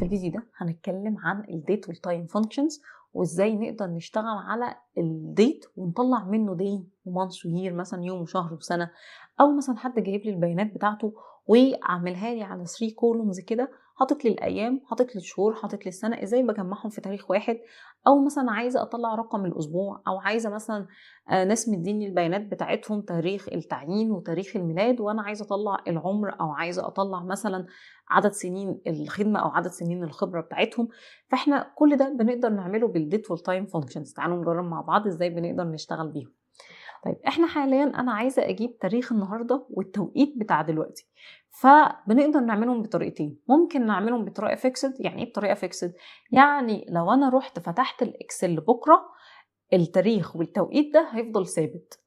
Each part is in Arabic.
الفيديو ده هنتكلم عن الديت والتايم فانكشنز وازاي نقدر نشتغل على الديت ونطلع منه دي ومانث وير، مثلا يوم وشهر وسنه، او مثلا حد جايب لي البيانات بتاعته وعملها لي على 3 كولومز كده، حاطط لي الايام، حاطط لي الشهور، حاطط لي السنه، ازاي بجمعهم في تاريخ واحد. او مثلا عايزه اطلع رقم الاسبوع، او عايزه مثلا ناس مديني البيانات بتاعتهم تاريخ التعيين وتاريخ الميلاد، وانا عايزه اطلع العمر، او عايزه اطلع مثلا عدد سنين الخدمه او عدد سنين الخبره بتاعتهم. فاحنا كل ده بنقدر نعمله بالديت والتايم فانكشنز. تعالوا نجرب مع بعض ازاي بنقدر نشتغل بيهم. طيب احنا حاليا انا عايزه اجيب تاريخ النهارده والتوقيت بتاع دلوقتي، فبنقدر نعملهم بطريقتين. ممكن نعملهم بطريقه فيكسد. يعني ايه بطريقه فيكسد؟ يعني لو انا رحت فتحت الاكسل بكره، التاريخ والتوقيت ده هيفضل ثابت.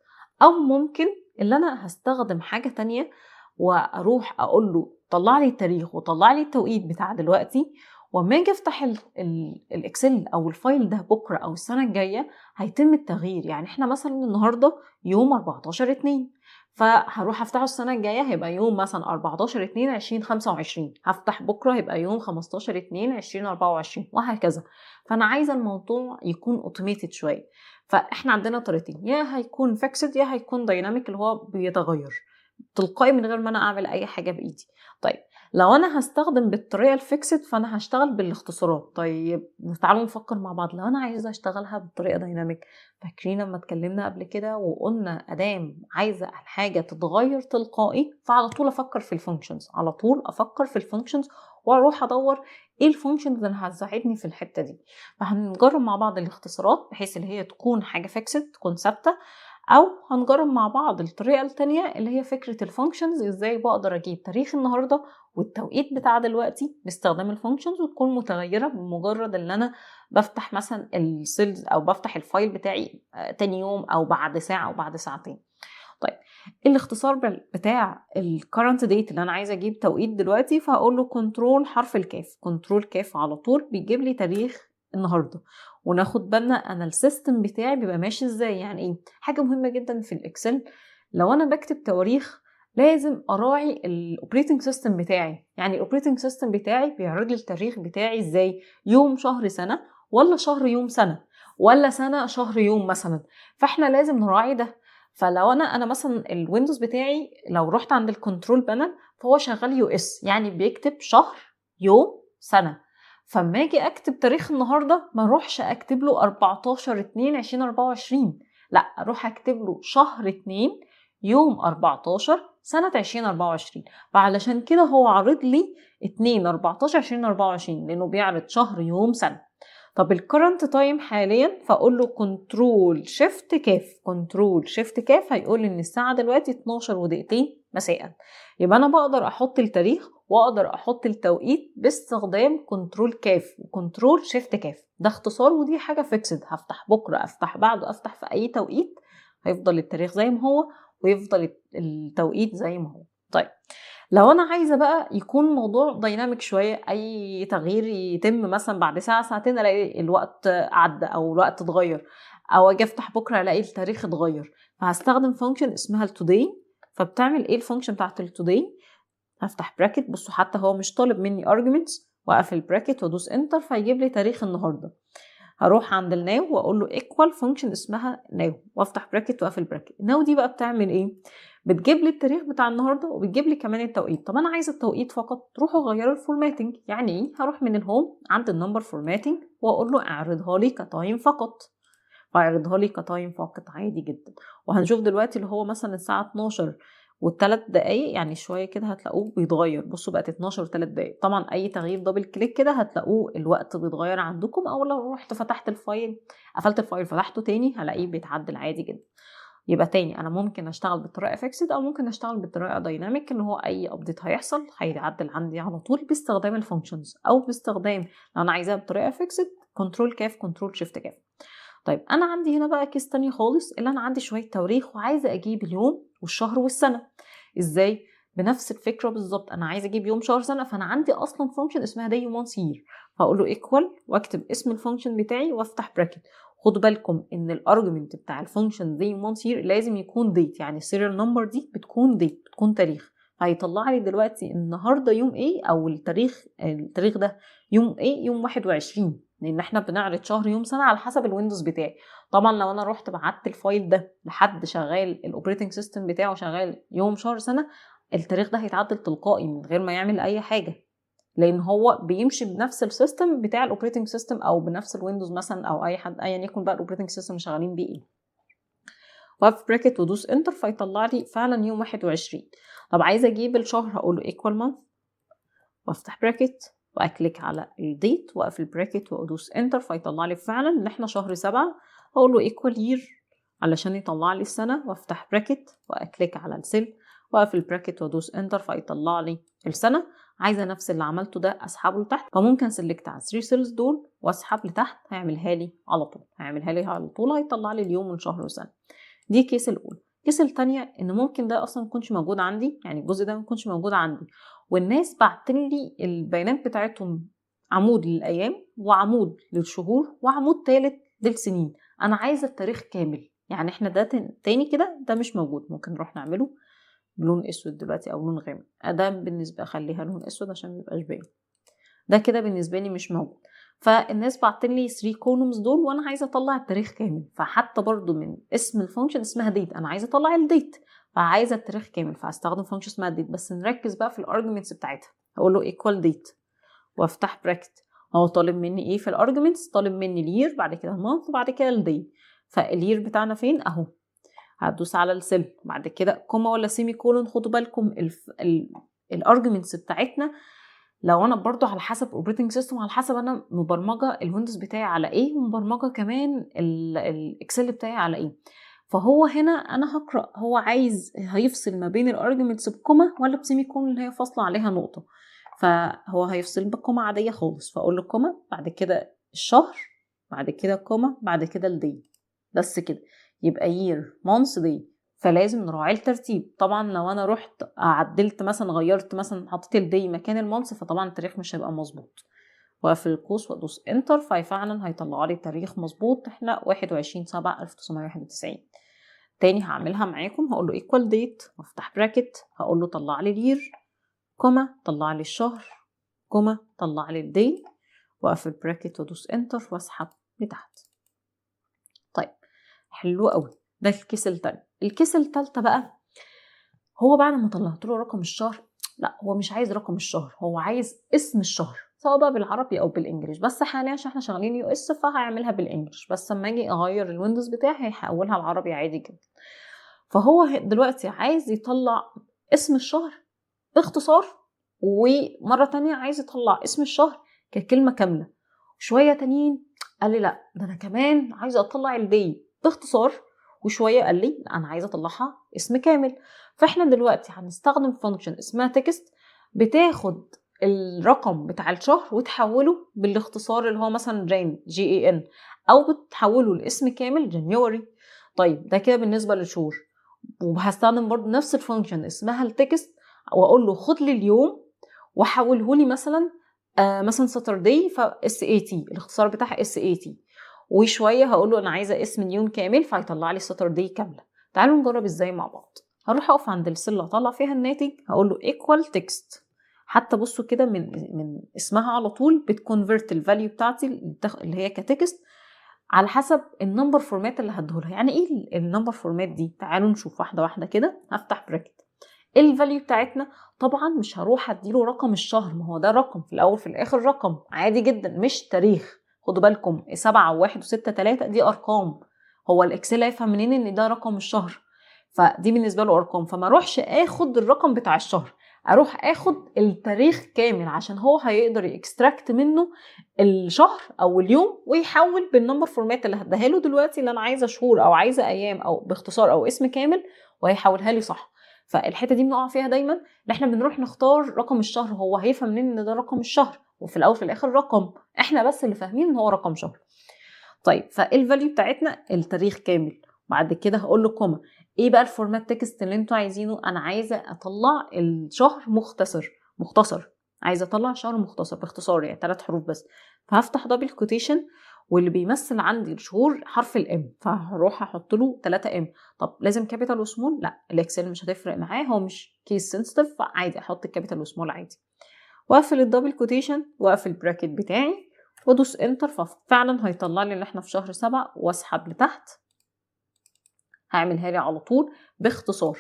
او ممكن اللي انا هستخدم حاجه تانية واروح اقول له طلع لي التاريخ وطلع لي التوقيت بتاع دلوقتي، وما اجي افتح الاكسل او الفايل ده بكره او السنه الجايه هيتم التغيير. يعني احنا مثلا النهارده يوم 14/2، فهروح افتحه السنه الجايه هيبقى يوم مثلا 14/2/2025، هفتح بكره هيبقى يوم 15/2/2024 وهكذا. فانا عايزه الموضوع يكون اوتوميتد شويه. فاحنا عندنا طريقتين، يا هيكون فيكسد يا هيكون دايناميك اللي هو بيتغير تلقائي من غير ما انا اعمل اي حاجه بايدي. طيب لو انا هستخدم بالطريقه الفيكسد فانا هشتغل بالاختصارات. طيب تعالوا نفكر مع بعض. لو انا عايزه اشتغلها بالطريقه دايناميك، فاكرين لما اتكلمنا قبل كده وقلنا ادام عايزه الحاجه تتغير تلقائي فعلى طول افكر في الفانكشنز، على طول افكر في الفانكشنز واروح ادور ايه الفانكشنز اللي هتساعدني في الحته دي. فهنجرب مع بعض الاختصارات بحيث اللي هي تكون حاجه فيكسد تكون ثابته، او هنجرب مع بعض الطريقه التانية اللي هي فكره الفانكشنز، ازاي بقدر اجيب تاريخ النهارده والتوقيت بتاع دلوقتي باستخدام الفانكشنز وتكون متغيره بمجرد ان انا بفتح مثلا السيلز او بفتح الفايل بتاعي تاني يوم او بعد ساعه او بعد ساعتين. طيب الاختصار بتاع الكرنت ديت اللي انا عايزه اجيب توقيت دلوقتي، فهقول له كنترول حرف الكاف. كنترول كاف على طول بيجيب لي تاريخ النهارده. وناخد بالنا انا السيستم بتاعي بيبقى ماشي ازاي. يعني ايه؟ حاجه مهمه جدا في الاكسل، لو انا بكتب تواريخ لازم اراعي الاوبريتنج سيستم بتاعي. يعني الاوبريتنج سيستم بتاعي بيعرض لي التاريخ بتاعي ازاي، يوم شهر سنه، ولا شهر يوم سنه، ولا سنه شهر يوم مثلا. فاحنا لازم نراعي ده. فلو انا مثلا الويندوز بتاعي لو رحت عند الكنترول بانل فهو شغال يو اس، يعني بيكتب شهر يوم سنه. فما اجي اكتب تاريخ النهارده ما اروحش اكتب له 14/2/2024، لا اروح اكتب له شهر 2 يوم 14 سنه 2024. فعلشان كده هو عارض لي 2/14/2024 لانه بيعرض شهر يوم سنه. طب الكرنت تايم حاليا فاقول له كنترول شيفت كاف. كنترول شيفت كاف هيقول ان الساعه دلوقتي 12:02 مساء. يبقى انا بقدر احط التاريخ واقدر احط التوقيت باستخدام كنترول كاف وكنترول شيفت كاف. ده اختصار ودي حاجه فيكسد، هفتح بكره افتح بعده افتح في اي توقيت هيفضل التاريخ زي ما هو ويفضل التوقيت زي ما هو. طيب لو انا عايزه بقى يكون موضوع دايناميك شويه، اي تغيير يتم مثلا بعد ساعه ساعتين الاقي الوقت عدى او الوقت اتغير، او اجي افتح بكره الاقي التاريخ اتغير، فهستخدم فانكشن اسمها التوداي. فبتعمل ايه الفانكشن بتاعت التوداي؟ هفتح براكت، بصوا حتى هو مش طالب مني arguments، واقفل براكت وادوس انتر فيجيب لي تاريخ النهارده. هروح عند الناو واقول له equal فانكشن اسمها ناو وافتح براكت واقفل براكت. الناو دي بقى بتعمل ايه؟ بتجيب لي التاريخ بتاع النهارده وبتجيب لي كمان التوقيت. طب انا عايزه التوقيت فقط، روحوا غيروا الفورماتنج. يعني ايه؟ هروح من الهوم عند النمبر فورماتنج واقول له اعرضها لي كتايم فقط، فاعرضها لي كتايم فقط عادي جدا. وهنشوف دلوقتي اللي هو مثلا الساعه 12 و3 دقايق، يعني شويه كده هتلاقوه بيتغير. بصوا بقت 12 و3 دقايق. طبعا اي تغيير دبل كليك كده هتلاقوه الوقت بيتغير عندكم، او لو رحت فتحت الفايل قفلت الفايل فتحته تاني هلاقيه بيتعدل عادي جدا. يبقى تاني انا ممكن اشتغل بالطريقه فيكسد او ممكن اشتغل بالطريقه دايناميك، اللي هو اي ابديت هيحصل هيتعدل عندي على طول باستخدام الفانكشنز، او باستخدام لو انا عايزاها بطريقه فيكسد كنترول كاف كنترول شيفت كاف. طيب انا عندي هنا بقى كيس تاني خالص، اللي انا عندي شويه تواريخ وعايزه اجيب اليوم والشهر والسنه. ازاي؟ بنفس الفكره بالظبط. انا عايزه اجيب يوم شهر سنه، فانا عندي اصلا فانكشن اسمها داي مانث يير، فاقول له ايكوال واكتب اسم الفانكشن بتاعي وافتح براكت. خدوا بالكم ان الارجمنت بتاع الفانكشن داي مانث يير لازم يكون ديت، يعني السيريال نمبر دي بتكون ديت، بتكون تاريخ. هيطلع لي دلوقتي النهارده يوم ايه، او التاريخ ده يوم ايه، يوم 21، لان احنا بنعرض شهر يوم سنه على حسب الويندوز بتاعي. طبعا لو انا رحت بعت الفايل ده لحد شغال الاوبريتنج سيستم بتاعه شغال يوم شهر سنه، التاريخ ده هيتعدل تلقائي من غير ما يعمل اي حاجه، لان هو بيمشي بنفس السيستم بتاع الاوبريتنج سيستم او بنفس الويندوز مثلا، او اي حد ايا يكن بقى الاوبريتنج سيستم شغالين بيه ايه. واقف براكت وادوس انتر فيطلع لي فعلا يوم 21. طب عايزه اجيب الشهر، هقول له equal month وافتح براكت واكليك على الديت واقفل براكت وادوس انتر فيطلع لي فعلا ان احنا شهر 7. هقول له equal year علشان يطلع لي السنه، وافتح براكت واكليك على السيل واقفل براكت وادوس انتر فيطلع لي السنه. عايزه نفس اللي عملته ده اسحبه لتحت، فممكن سيلكت على 3 سيلز دول واسحب لتحت، هيعملها لي على طول هيطلع لي اليوم والشهر والسنه. دي كيس الاولى. الكيس التانية ان ممكن ده اصلا ميكونش موجود عندي، يعني الجزء ده ميكونش موجود عندي، والناس بعتلي البيانات بتاعتهم عمود للايام وعمود للشهور وعمود تالت للسنين. انا عايزه التاريخ كامل، يعني احنا ده تاني كده ده مش موجود. ممكن نروح نعمله بلون اسود دلوقتي او لون غامق، ده بالنسبه اخليها لون اسود عشان ميبقاش باين. ده كده بالنسبه لي مش موجود. فالناس بعتلي 3 كولومز دول وانا عايزه اطلع التاريخ كامل، فحتى برضو من اسم الفانكشن اسمها ديت، انا عايزه اطلع الديت فعايزه التاريخ كامل، فهستخدم فانكشن اسمها ديت. بس نركز بقى في الارجمنتس بتاعتها. هقول له equal date وافتح براكت. هو طالب مني ايه في الارجمنتس؟ طالب مني الير، بعد كده المانث، وبعد كده الدي. فالير بتاعنا فين اهو، هدوس على السيل بعد كده كوما ولا سيمي كولون. خدوا بالكم الارجمنتس بتاعتنا لو انا برضو على حسب اوبريتنج سيستم، على حسب انا مبرمجه الويندوز بتاعي على ايه، ومبرمجه كمان الاكسل بتاعي على ايه. فهو هنا انا هقرا هو عايز هيفصل ما بين الارجمنتس بكوما ولا بسيمي كولون اللي هي فاصله عليها نقطه. فهو هيفصل بكوما عاديه خالص، فاقول له كوما بعد كده الشهر بعد كده كوما بعد كده الدي، بس كده يبقى year month day. فلازم نراعي الترتيب. طبعا لو انا رحت عدلت مثلا غيرت مثلا حطيت الدي مكان المانث، فطبعا التاريخ مش هيبقى مظبوط. واقفل القوس وادوس انتر ففعلا هيطلع لي التاريخ مظبوط، احنا 21/7/1991. تاني هعملها معاكم، هقول له equal date وافتح براكت، هقول له طلع لي الير كوما طلع لي الشهر كوما طلع لي الدي، واقفل براكت وادوس انتر واسحب لتحت. طيب حلو قوي. ده الكيس التاني. الكيس التالتة بقى، هو بعد ما طلعت له رقم الشهر، لا هو مش عايز رقم الشهر، هو عايز اسم الشهر سواء بقى بالعربي او بالانجليش. بس حاليا عشان احنا شغالين يو اس فهيعملها بالانجليش، بس لما اجي اغير الويندوز بتاعي هيحولها العربي عادي جدا. فهو دلوقتي عايز يطلع اسم الشهر باختصار، ومرة تانية عايز يطلع اسم الشهر ككلمة كاملة. شوية تانيين قال لي لا ده انا كمان عايز اطلع الدي باختصار، وشوية قال لي انا عايزة اطلعها اسم كامل. فاحنا دلوقتي هنستخدم فانكشن اسمها تكست بتاخد الرقم بتاع الشهر وتحوله بالاختصار اللي هو مثلا جان GAN، او بتحوله لاسم كامل جانيوري. طيب ده كده بالنسبة للشهور. وهستخدم برضو نفس الفانكشن اسمها التكست، واقول له خد لي اليوم وحوله لي مثلا مثلا ساتردي SAT، الاختصار بتاعها SAT. وشويه هقول له انا عايزه اسم نيون كامل فهيطلع لي ساتردي كامله. تعالوا نجرب ازاي مع بعض. هروح اقف عند السله اطلع فيها الناتج، هقول له equal text. حتى بصوا كده من اسمها على طول بتكونفرت الفاليو بتاعتي اللي هي كتكست على حسب النمبر فورمات اللي هديهولها. يعني ايه النمبر فورمات دي؟ تعالوا نشوف واحده واحده كده. هفتح براكت الفاليو بتاعتنا. طبعا مش هروح اديله رقم الشهر، ما هو ده رقم في الاول في الاخر رقم عادي جدا مش تاريخ. خدوا بالكم 7 و1 و6 3 دي ارقام، هو الاكسل هيفهم منين ان ده رقم الشهر؟ فدي بالنسبه له ارقام. فما اروحش اخد الرقم بتاع الشهر، اروح اخد التاريخ كامل عشان هو هيقدر يكستراكت منه الشهر او اليوم ويحول بالنمبر فورمات اللي هديها له دلوقتي اللي انا عايزه شهور او عايزه ايام او باختصار او اسم كامل، وهيحولها لي صح. فالحته دي بنقع فيها دايما ان احنا بنروح نختار رقم الشهر، هو هيفهم منين ان ده رقم الشهر؟ وفي الاول في الاخر رقم، احنا بس اللي فاهمين ان هو رقم شهر. طيب فالفاليو بتاعتنا التاريخ كامل. بعد كده هقول له كوما. ايه بقى الفورمات تكست اللي انتوا عايزينه؟ انا عايزه اطلع الشهر مختصر. عايزه اطلع شهر مختصر باختصار، يعني 3 حروف بس. فهفتح دبل كوتيشن واللي بيمثل عندي الشهور حرف الام، فهروح احط له 3 ام. طب لازم كابيتال وسمول؟ لا، الاكسل مش هتفرق معاه، هو مش كيس سنسيتيف، فعادي احط الكابيتال وسمول عادي. واقفل الدبل كوتيشن واقفل البراكت بتاعي وادوس انتر، ففعلا هيطلع لي ان احنا في شهر 7 واسحب لتحت، هعملها لي على طول باختصار.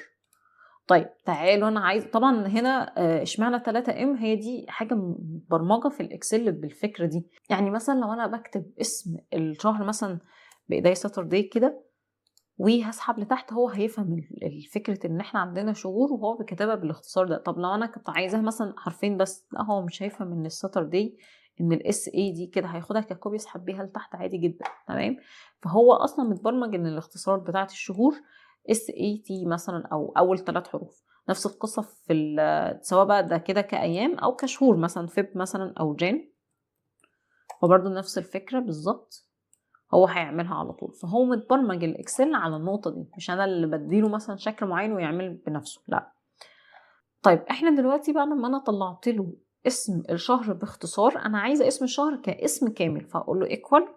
طيب تعالوا، انا عايز طبعا هنا اشمعنى 3 ام، هي دي حاجه برمجه في الاكسل بالفكره دي. يعني مثلا لو انا بكتب اسم الشهر مثلا بايديا ساتردي كده وهسحب لتحت، هو هيفهم الفكره ان احنا عندنا شهور وهو بكتبها بالاختصار ده. طب لو انا كنت عايزاها مثلا حرفين بس، لا هو مش هيفهم ان الساتردي ان الاس اي دي كده، هياخدها ككوبي يسحب بيها لتحت عادي جدا. تمام، فهو اصلا متبرمج ان الاختصار بتاعت الشهور اس اي تي مثلا، او اول 3 حروف. نفس القصه في سواء بقى ده كده كايام او كشهور، مثلا فيب مثلا او جان، وبرده نفس الفكره بالظبط، هو هيعملها على طول. فهو متبرمج الاكسل على النقطه دي، مش انا اللي بديله مثلا شكل معين ويعمل بنفسه، لا. طيب احنا دلوقتي بعد ما انا طلعت له اسم الشهر باختصار، انا عايزه اسم الشهر كاسم كامل، فاقول له ايكوال،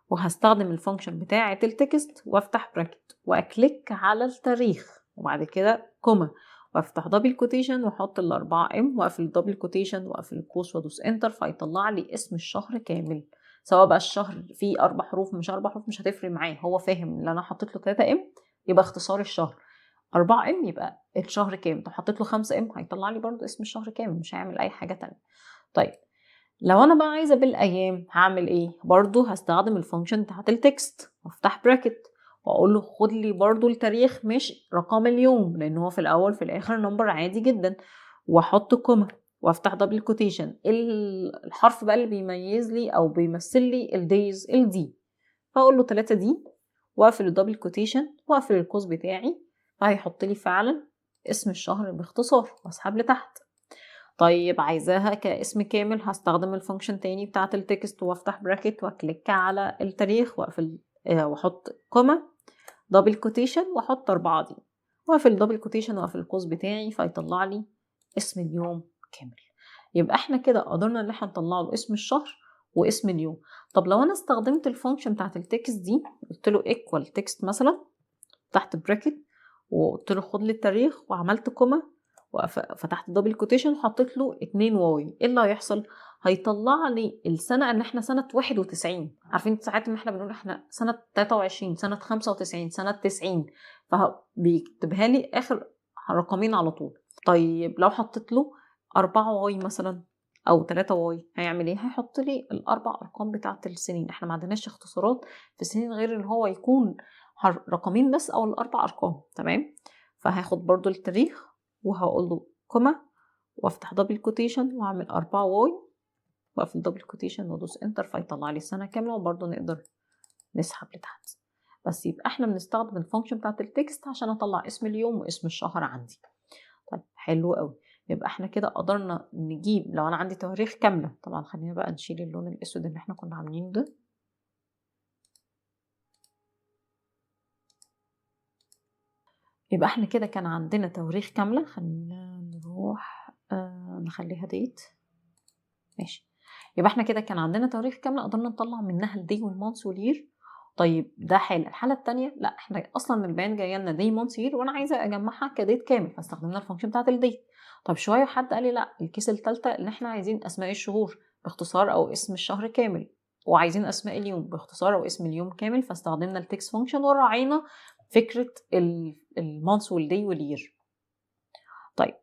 وهستخدم الفانكشن بتاعه التكست وافتح براكت واكليك على التاريخ، وبعد كده كوما، وافتح دبل كوتيشن واحط ال4 ام واقفل الدبل كوتيشن واقفل القوس وادوس انتر، فيطلع لي اسم الشهر كامل. سواء بقى الشهر فيه 4 حروف مش 4 حروف مش هتفرق معاه، هو فاهم ان انا حطيت له 3 ام يبقى اختصار الشهر، 4 ام يبقى الشهر كامل. طب حطيت له 5 ام هيطلع لي برضو اسم الشهر كامل، مش هيعمل اي حاجه تانية. طيب لو انا بقى عايزه بالايام هعمل ايه؟ برضو هستخدم الفانكشن بتاعت التكست وافتح براكت واقول له خد لي برضو التاريخ مش رقم اليوم، لان هو في الاول في الاخر نمبر عادي جدا، واحط كوما وافتح دبل كوتيشن، الحرف بقى اللي بيميز لي او بيمثل لي الدايز الدي، فاقول له 3 دي واقفل الدبل كوتيشن واقفل القوس بتاعي، فهيحط لي فعلا اسم الشهر باختصار واسحب لتحت. طيب عايزاها كاسم كامل، هستخدم الفانكشن تاني بتاعة التكست وافتح براكت واكليك على التاريخ واقفل واحط كوما دبل كوتيشن واحط 4 دي واقفل دبل كوتيشن واقفل القوس بتاعي، فيطلع لي اسم اليوم كامل. يبقى احنا كده قدرنا ان احنا نطلع له اسم الشهر واسم اليوم. طب لو انا استخدمت الفانكشن بتاعة التكست دي، قلت له ايكوال تكست مثلا تحت براكت وقلت له خد لي التاريخ وعملت كوما وفتحت دبل كوتيشن وحطيت له 2 واي، ايه اللي هيحصل؟ هيطلع لي السنه ان احنا سنه 91. عارفين ساعات ما احنا بنقول احنا سنه 23 سنه 95 سنه 90، فبيكتبها لي اخر رقمين على طول. طيب لو حطيت له 4 واي مثلا او 3 واي هيعمل ايه؟ هيحط لي الاربع ارقام بتاعه السنين. احنا ما عندناش اختصارات في السنين غير ان هو يكون رقمين بس او الاربع ارقام. تمام، فهاخد برضو التاريخ وهقول له كوما وافتح دبل كوتيشن واعمل 4 واي واقفل دبل كوتيشن وادوس انتر، فيطلع لي السنه كامله، وبرضو نقدر نسحب لتحت. بس يبقى احنا بنستخدم الفانكشن بتاعت التكست عشان اطلع اسم اليوم واسم الشهر عندي. طيب حلو قوي، يبقى احنا كده قدرنا نجيب لو انا عندي تواريخ كامله. طبعا خلينا بقى نشيل اللون الاسود اللي احنا كنا عاملينه ده. يبقى احنا كده كان عندنا تواريخ كاملة. خلينا نروح نخليها ديت، ماشي. يبقى احنا كده كان عندنا تواريخ كاملة قدرنا نطلع منها الدي والمانث والير. طيب ده حالة. الحالة التانية لا، احنا اصلا البيان جاي لنا دي مانث يير وانا عايزة اجمعها كديت كامل، فاستخدمنا الفانكشن بتاعت الديت. طب شوية حد قال لي لا، الكيس التالتة ان احنا عايزين اسماء الشهور باختصار او اسم الشهر كامل، وعايزين اسماء اليوم باختصار او اسم اليوم كامل، فاستخدمنا التكست فانكشن وراعينا فكرة المانث والدي والير. طيب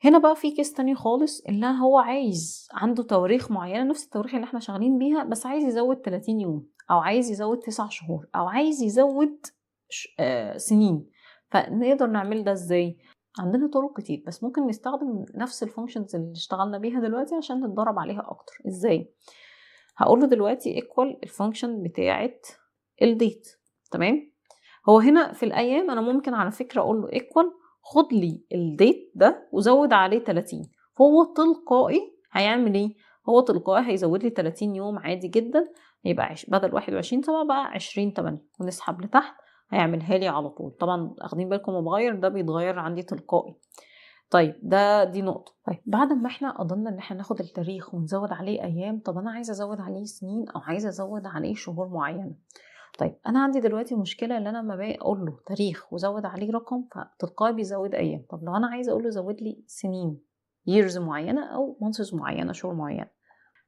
هنا بقى في كيس تاني خالص، اللي هو عايز عنده تواريخ معينة نفس التواريخ اللي احنا شغالين بيها، بس عايز يزود 30 يوم او عايز يزود 9 شهور او عايز يزود سنين. فنقدر نعمل ده ازاي؟ عندنا طرق كتير، بس ممكن نستخدم نفس الفانكشنز اللي اشتغلنا بيها دلوقتي عشان نتدرب عليها اكتر. ازاي؟ هقول له دلوقتي equal الفانكشن بتاعه الديت. تمام، هو هنا في الايام انا ممكن على فكره اقول له equal خد لي الديت ده وزود عليه 30، فهو تلقائي هيعمل ايه؟ هو تلقائي هيزود لي 30 يوم عادي جدا، يبقى بدل 21/7 بقى 20/8 ونسحب لتحت هيعملها لي على طول. طبعا اخدين بالكم متغير ده بيتغير عندي تلقائي. طيب دي نقطة. طيب بعد ما احنا قدرنا ان احنا ناخد التاريخ ونزود عليه ايام، طب انا عايزة ازود عليه سنين او عايزة ازود عليه شهور معينة. طيب انا عندي دلوقتي مشكلة ان انا لما باجي اقول له تاريخ وزود عليه رقم فتلقائي بيزود ايام. طب لو انا عايزة اقول له زود لي سنين years معينة او months معينة، شهور معينة،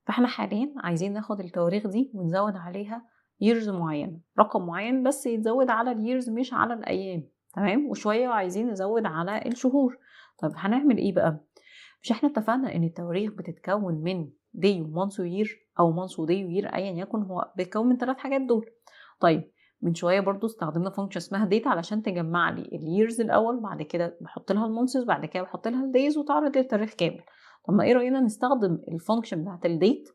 فاحنا حاليا عايزين ناخد التواريخ دي ونزود عليها years معينة، رقم معين بس يتزود على الييرز مش على الايام. تمام. وشوية وعايزين نزود على الشهور. طب هنعمل ايه بقى؟ مش احنا اتفقنا ان التواريخ بتتكون من day ومانث وير او مانث وداي وير ايا يكن، هو بيتكون من 3 حاجات دول. طيب من شويه برضو استخدمنا فانكشن اسمها date علشان تجمع لي الييرز الاول، بعد كده بحط لها المانثز، بعد كده بحط لها الدايز وتعرض لي التاريخ كامل. طب ما ايه راينا نستخدم الفانكشن بتاعت الديت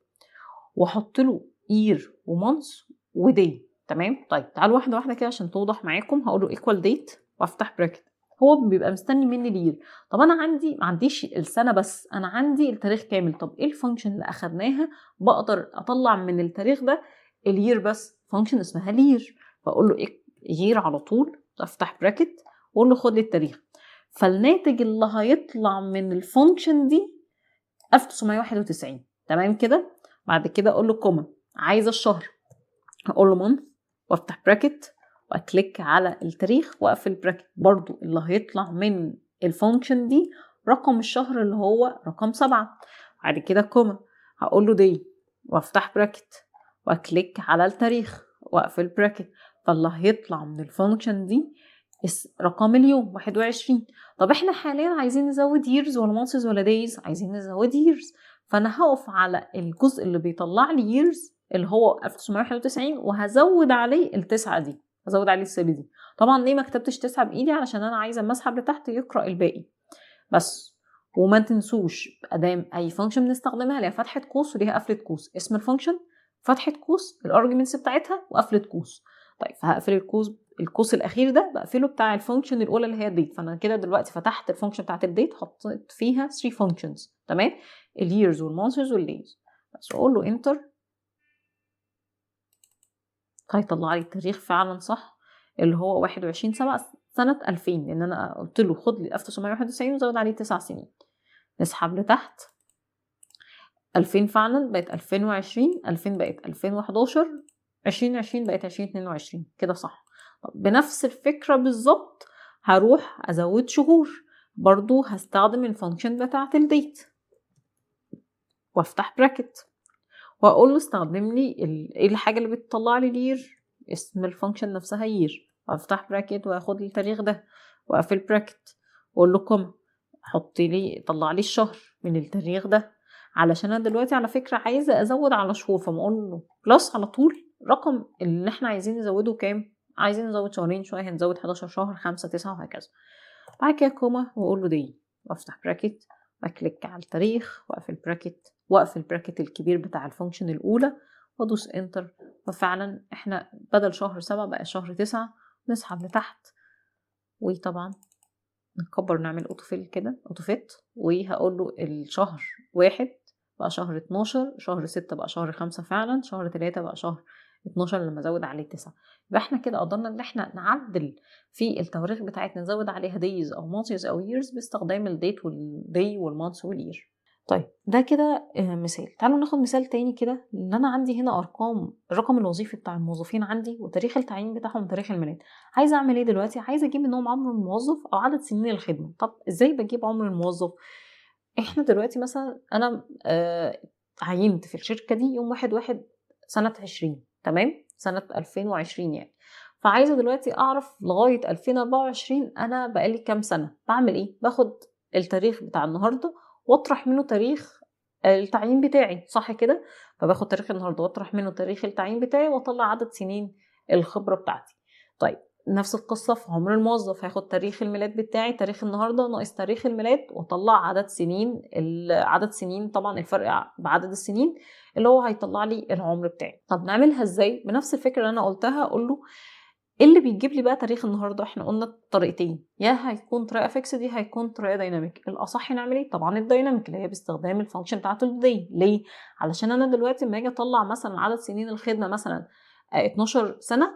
واحط له year ومانث وداي. تمام. طيب تعالوا واحده واحده كده عشان توضح معاكم. هقول له equal date وافتح براكت، هو بيبقى مستني مني الير. طب انا ما عنديش السنه بس، انا عندي التاريخ كامل. طب ايه الفانكشن اللي اخدناها بقدر اطلع من التاريخ ده الير بس؟ فانكشن اسمها لير. فاقول له يير على طول، افتح براكت واقول له خد لي التاريخ. فالناتج اللي هيطلع من الفانكشن دي 1991. تمام كده. بعد كده اقول له كوما، عايزه الشهر، هقول له مانث وافتح براكت واكليك على التاريخ واقفل براكت. برضو اللي هيطلع من الفانكشن دي رقم الشهر اللي هو رقم 7. بعد كده كوما، هقول له دي وافتح براكت واكليك على التاريخ واقفل براكت. فاللي هيطلع من الفانكشن دي رقم اليوم 21. طب احنا حاليا عايزين نزود years ولا months ولا days؟ عايزين نزود years. فانا هقف على الجزء اللي بيطلع لي years اللي هو 1991 وهزود عليه التسعة دي، هزود عليه السالب دي. طبعا ليه ما كتبتش 9 بايدي؟ علشان انا عايزه اما اسحب لتحت يقرا الباقي بس. وما تنسوش ادام اي فانكشن بنستخدمها ليها فتحه قوس وليها قفله قوس. اسم الفانكشن فتحه قوس، الارجيومنتس بتاعتها وقفله قوس. طيب هقفل القوس الاخير ده بقفله بتاع الفانكشن الاولى اللي هي الديت. فانا كده دلوقتي فتحت الفانكشن بتاعت الديت، حطيت فيها 3 فانكشنز. تمام. الييرز والمانثز والدايز. بس اقول له انتر، هيطلع لي التاريخ فعلا صح اللي هو 21/7 سنة 2000، لأن أنا قلت له خد لي 1991 وزود عليه 9 سنين. نسحب لتحت، 2000 فعلا بقت 2020، 2000 بقت 2011، 2020 بقت 2022. كده صح. طب بنفس الفكرة بالظبط هروح أزود شهور، برضو هستخدم الفانكشن بتاعت الديت وافتح براكت واقول له استخدم لي ايه الحاجه اللي بتطلع لي الير، اسم الفانكشن نفسها يير. افتح براكت واخد التاريخ ده واقفل براكت واقول له كوما، حط لي طلع لي الشهر من التاريخ ده. علشان انا دلوقتي على فكره عايزه ازود على شهور، فما اقول له بلس على طول رقم اللي احنا عايزين نزوده كام. عايزين نزود شهرين، شويه هنزود 11 شهر، 5 9 وهكذا. بعد كده كوما واقول له دي وافتح براكت واكليك على التاريخ واقفل براكت واقفل البراكت الكبير بتاع الفانكشن الاولى وادوس انتر. ففعلا احنا بدل شهر 7 بقى شهر 9. نسحب لتحت وطبعا نكبر نعمل اوتوفيل كده اوتوفيت، وهقول له الشهر 1 بقى شهر 12، شهر 6 بقى شهر 5 فعلا، شهر 3 بقى شهر 12 لما ازود عليه 9. يبقى احنا كده قدرنا ان احنا نعدل في التواريخ بتاعتنا، نزود عليها دايز او مانثز او ييرز باستخدام الديت والداي والمانث والير. طيب ده كده مثال. تعالوا ناخد مثال تاني كده. ان انا عندي هنا ارقام الرقم الوظيفي بتاع الموظفين عندي وتاريخ التعيين بتاعهم وتاريخ الميلاد. عايزه اعمل ايه دلوقتي؟ عايزه اجيب منهم عمر الموظف او عدد سنين الخدمه. طب ازاي بجيب عمر الموظف؟ احنا دلوقتي مثلا انا عينت في الشركه دي يوم 1/1 سنه 20. تمام، سنه 2020 يعني. فعايزه دلوقتي اعرف لغايه 2024 انا بقالي كام سنه. بعمل ايه؟ باخد التاريخ بتاع النهارده واطرح منه تاريخ التعيين بتاعي، صح كده؟ فباخد تاريخ النهارده واطرح منه تاريخ التعيين بتاعي واطلع عدد سنين الخبره بتاعتي. طيب نفس القصه في عمر الموظف، هاخد تاريخ الميلاد بتاعي تاريخ النهارده ناقص تاريخ الميلاد واطلع عدد سنين طبعا الفرق بعدد السنين اللي هو هيطلع لي العمر بتاعي. طب نعملها ازاي؟ بنفس الفكره اللي انا قلتها. اقول له اللي بيجيب لي بقى تاريخ النهارده. احنا قلنا طريقتين، يا هيكون طريقه فيكس دي هيكون طريقه دايناميك. الاصح نعمل ايه؟ طبعا الدايناميك اللي هي باستخدام الفانكشن بتاعته الدي. ليه؟ علشان انا دلوقتي لما اجي اطلع مثلا عدد سنين الخدمه مثلا 12 سنه،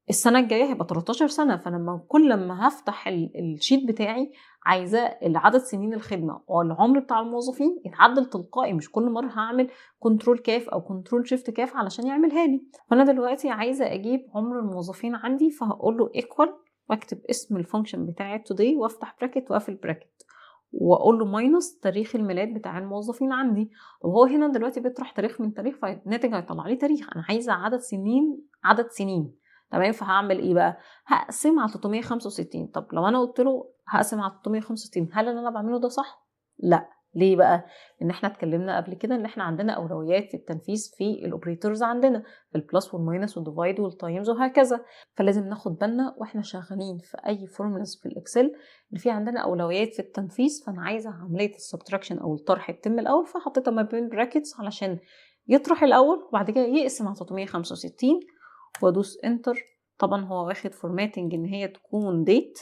السنة الجاية هيبقى 13 سنة، فلما كل لما هفتح الشيت بتاعي عايزة عدد سنين الخدمة والعمر بتاع الموظفين يتعدل تلقائي، مش كل مرة هعمل كنترول كاف او كنترول شيفت كاف علشان يعملها لي. فانا دلوقتي عايزة اجيب عمر الموظفين عندي، فهقول له ايكوال واكتب اسم الفانكشن بتاعي today وافتح براكت واقفل براكت، واقول له ماينس تاريخ الميلاد بتاع الموظفين عندي. وهو هنا دلوقتي بيطرح تاريخ من تاريخ، فالناتج هيطلع لي تاريخ. انا عايزة عدد سنين. تمام. فهعمل ايه بقى؟ هقسم على 365. طب لو انا قلت له هقسم على 365، هل اللي انا بعمله ده صح؟ لا. ليه بقى؟ ان احنا اتكلمنا قبل كده ان احنا عندنا اولويات في التنفيذ في الاوبريتورز، عندنا في البلس والماينس والديفايد والتايمز وهكذا. فلازم ناخد بالنا واحنا شغالين في اي فورمولاز في الاكسل ان في عندنا اولويات في التنفيذ. فانا عايزه عمليه السبتراكشن او الطرح تتم الاول، فحطيتها ما بين براكتس علشان يطرح الاول وبعد كده يقسم على 365 وادوس انتر. طبعا هو واخد فورماتنج ان هي تكون ديت،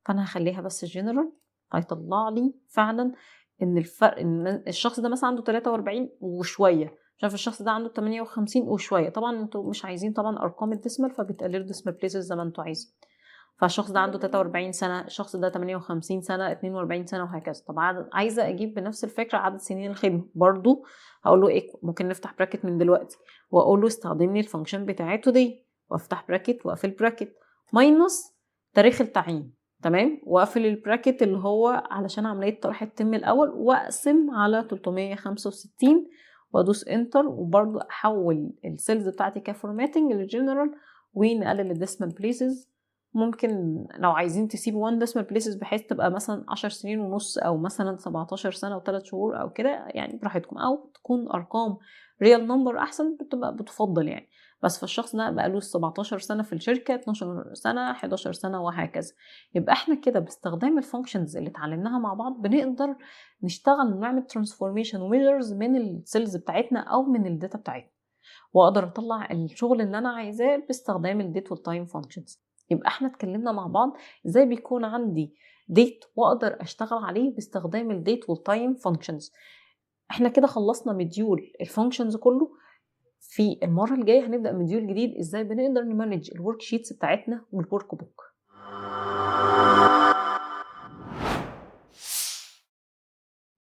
فانا هخليها بس جنرال. هيطلع لي فعلا ان الفرق ان الشخص ده مثلا عنده 43 وشويه، مش عارف الشخص ده عنده 58 وشويه. طبعا انتوا مش عايزين طبعا ارقام الديسمال، فبتقللوا ديسمال بليسز زي ما انتوا عايزين. فالشخص ده عنده 43 سنه، الشخص ده 58 سنه، 42 سنه وهكذا. طبعا عايزه اجيب بنفس الفكره عدد سنين الخدمه برضو، هقول له ايه، ممكن نفتح براكت من دلوقتي واقول له استخدم لي الفانكشن بتاعته دي، وافتح براكت واقفل براكت ماينس تاريخ التعيين. تمام. واقفل البراكت اللي هو علشان عمليه طرح تتم الاول، واقسم على 365 وادوس انتر. وبرضو احول السيلز بتاعتي كفورماتنج للجنرال، ونقلل الديسمال بليسز. ممكن لو عايزين تسيبوا 1 decimal places بحيث تبقى مثلا 10 سنين ونص او مثلا 17 سنة و3 شهور او كده، يعني براحتكم، او تكون ارقام real number احسن بتبقى بتفضل يعني. بس فالشخص ده بقى له 17 سنة في الشركة، 12 سنة، 11 سنة وهكذا. يبقى احنا كده باستخدام الفانكشنز اللي اتعلمناها مع بعض بنقدر نشتغل ونعمل ترانسفورميشن وميجرز من السيلز بتاعتنا او من الداتا بتاعتنا، واقدر اطلع الشغل اللي انا عايزاه باستخدام الديت والتايم فانكشنز. يبقى احنا اتكلمنا مع بعض ازاي بيكون عندي ديت واقدر اشتغل عليه باستخدام الديت والتايم فانكشنز. احنا كده خلصنا مديول الفانكشنز كله. في المره الجايه هنبدا مديول جديد ازاي بنقدر نمانج الورك شيتس بتاعتنا والورك بوك.